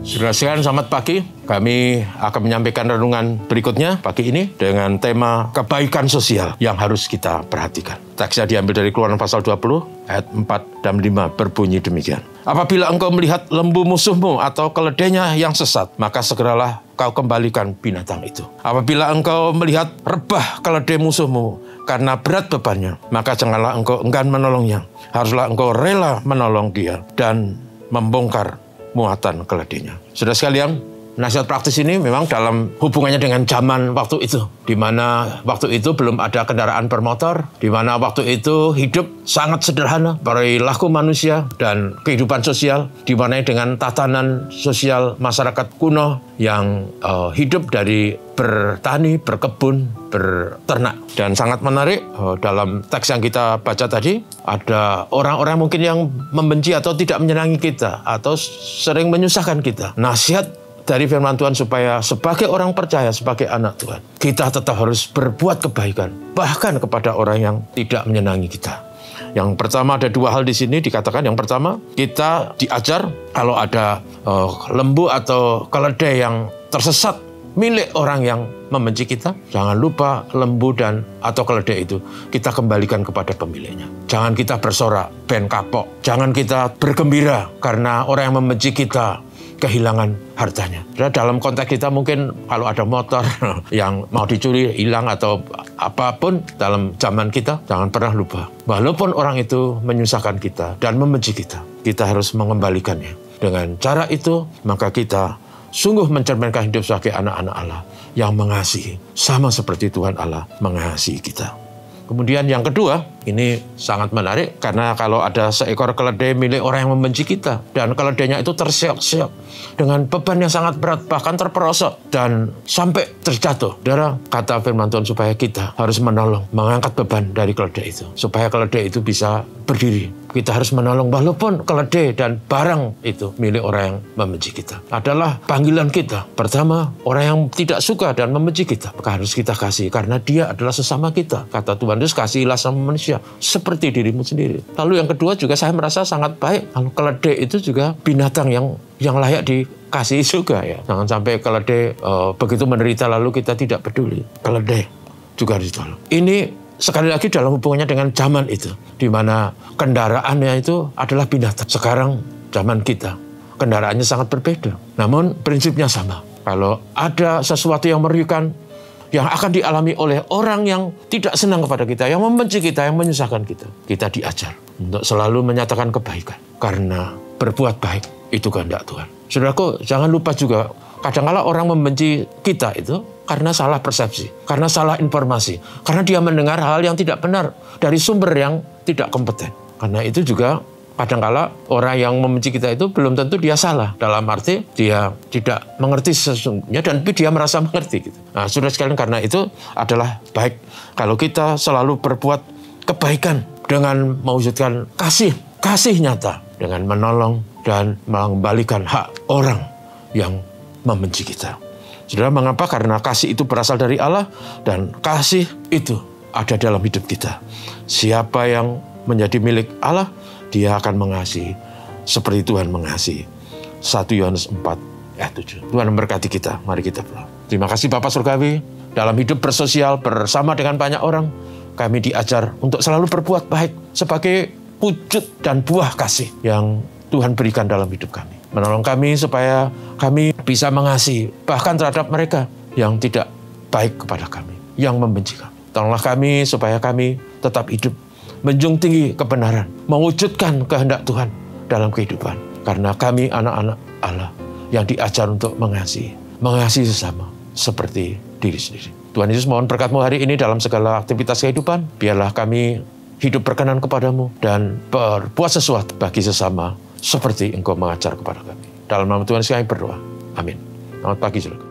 Saudara sekalian, selamat pagi. Kami akan menyampaikan renungan berikutnya pagi ini dengan tema kebaikan sosial yang harus kita perhatikan. Teksnya diambil dari Keluaran pasal 20 ayat 4 dan 5 berbunyi demikian. Apabila engkau melihat lembu musuhmu atau keledainya yang sesat, maka segeralah kau kembalikan binatang itu. Apabila engkau melihat rebah keledai musuhmu karena berat bebannya, maka janganlah engkau enggan menolongnya. Haruslah engkau rela menolong dia dan membongkar muatan keledainya. Saudara sekalian, nasihat praktis ini memang dalam hubungannya dengan zaman waktu itu, di mana waktu itu belum ada kendaraan bermotor, di mana waktu itu hidup sangat sederhana, perilaku manusia dan kehidupan sosial, di mana dengan tatanan sosial masyarakat kuno yang hidup dari bertani, berkebun, berternak. Dan sangat menarik, dalam teks yang kita baca tadi, ada orang-orang mungkin yang membenci atau tidak menyenangi kita, atau sering menyusahkan kita. Nasihat dari firman Tuhan supaya sebagai orang percaya, sebagai anak Tuhan, kita tetap harus berbuat kebaikan, bahkan kepada orang yang tidak menyenangi kita. Yang pertama, ada dua hal di sini dikatakan. Yang pertama, kita diajar kalau ada lembu atau keledai yang tersesat milik orang yang membenci kita, jangan lupa lembu dan atau keledai itu kita kembalikan kepada pemiliknya. Jangan kita bersorak, ben kapok. Jangan kita bergembira karena orang yang membenci kita kehilangan hartanya. Dalam konteks kita mungkin kalau ada motor yang mau dicuri, hilang atau apapun dalam zaman kita, jangan pernah lupa. Walaupun orang itu menyusahkan kita dan membenci kita, kita harus mengembalikannya. Dengan cara itu, maka kita sungguh mencerminkan hidup sebagai anak-anak Allah yang mengasihi, sama seperti Tuhan Allah mengasihi kita. Kemudian yang kedua, ini sangat menarik karena kalau ada seekor keledai milik orang yang membenci kita dan keledainya itu terseok-seok dengan beban yang sangat berat, bahkan terperosok dan sampai terjatuh. Saudara, kata firman Tuhan supaya kita harus menolong, mengangkat beban dari keledai itu supaya keledai itu bisa berdiri. Kita harus menolong walaupun keledai dan barang itu milik orang yang membenci kita. Adalah panggilan kita. Pertama, orang yang tidak suka dan membenci kita, maka harus kita kasih karena dia adalah sesama kita. Kata Tuhan Yesus, kasihilah sama manusia seperti dirimu sendiri. Lalu yang kedua juga saya merasa sangat baik. Kalau keledai itu juga binatang yang layak dikasihi juga ya. Jangan sampai keledai begitu menderita lalu kita tidak peduli. Keledai juga harus ditolong. Ini sekali lagi dalam hubungannya dengan zaman itu, di mana kendaraannya itu adalah binatang. Sekarang zaman kita, kendaraannya sangat berbeda. Namun prinsipnya sama. Kalau ada sesuatu yang merugikan, yang akan dialami oleh orang yang tidak senang kepada kita, yang membenci kita, yang menyusahkan kita, kita diajar untuk selalu menyatakan kebaikan. Karena berbuat baik itu kehendak Tuhan. Saudaraku, jangan lupa juga, kadang-kala orang membenci kita itu karena salah persepsi, karena salah informasi, karena dia mendengar hal yang tidak benar dari sumber yang tidak kompeten. Karena itu juga kadang-kala orang yang membenci kita itu belum tentu dia salah. Dalam arti dia tidak mengerti sesungguhnya dan dia merasa mengerti. Gitu. Nah, saudara sekalian, karena itu adalah baik kalau kita selalu berbuat kebaikan dengan mewujudkan kasih nyata, dengan menolong dan mengembalikan hak orang yang membenci kita. Saudara, mengapa? Karena kasih itu berasal dari Allah dan kasih itu ada dalam hidup kita. Siapa yang menjadi milik Allah, dia akan mengasihi seperti Tuhan mengasihi. 1 Yohanes 4 ayat 7. Tuhan memberkati kita. Mari kita berdoa. Terima kasih Bapa Surgawi. Dalam hidup bersosial bersama dengan banyak orang, kami diajar untuk selalu berbuat baik sebagai wujud dan buah kasih yang Tuhan berikan dalam hidup kami. Menolong kami supaya kami bisa mengasihi bahkan terhadap mereka yang tidak baik kepada kami, yang membenci kami. Tolonglah kami supaya kami tetap hidup, menjunjung tinggi kebenaran, mewujudkan kehendak Tuhan dalam kehidupan. Karena kami anak-anak Allah yang diajar untuk mengasihi sesama seperti diri sendiri. Tuhan Yesus, mohon berkat-Mu hari ini dalam segala aktivitas kehidupan. Biarlah kami hidup berkenan kepadamu dan berbuat sesuatu bagi sesama seperti Engkau mengajar kepada kami. Dalam nama Tuhan kami berdoa. Amin. Selamat pagi, saudara.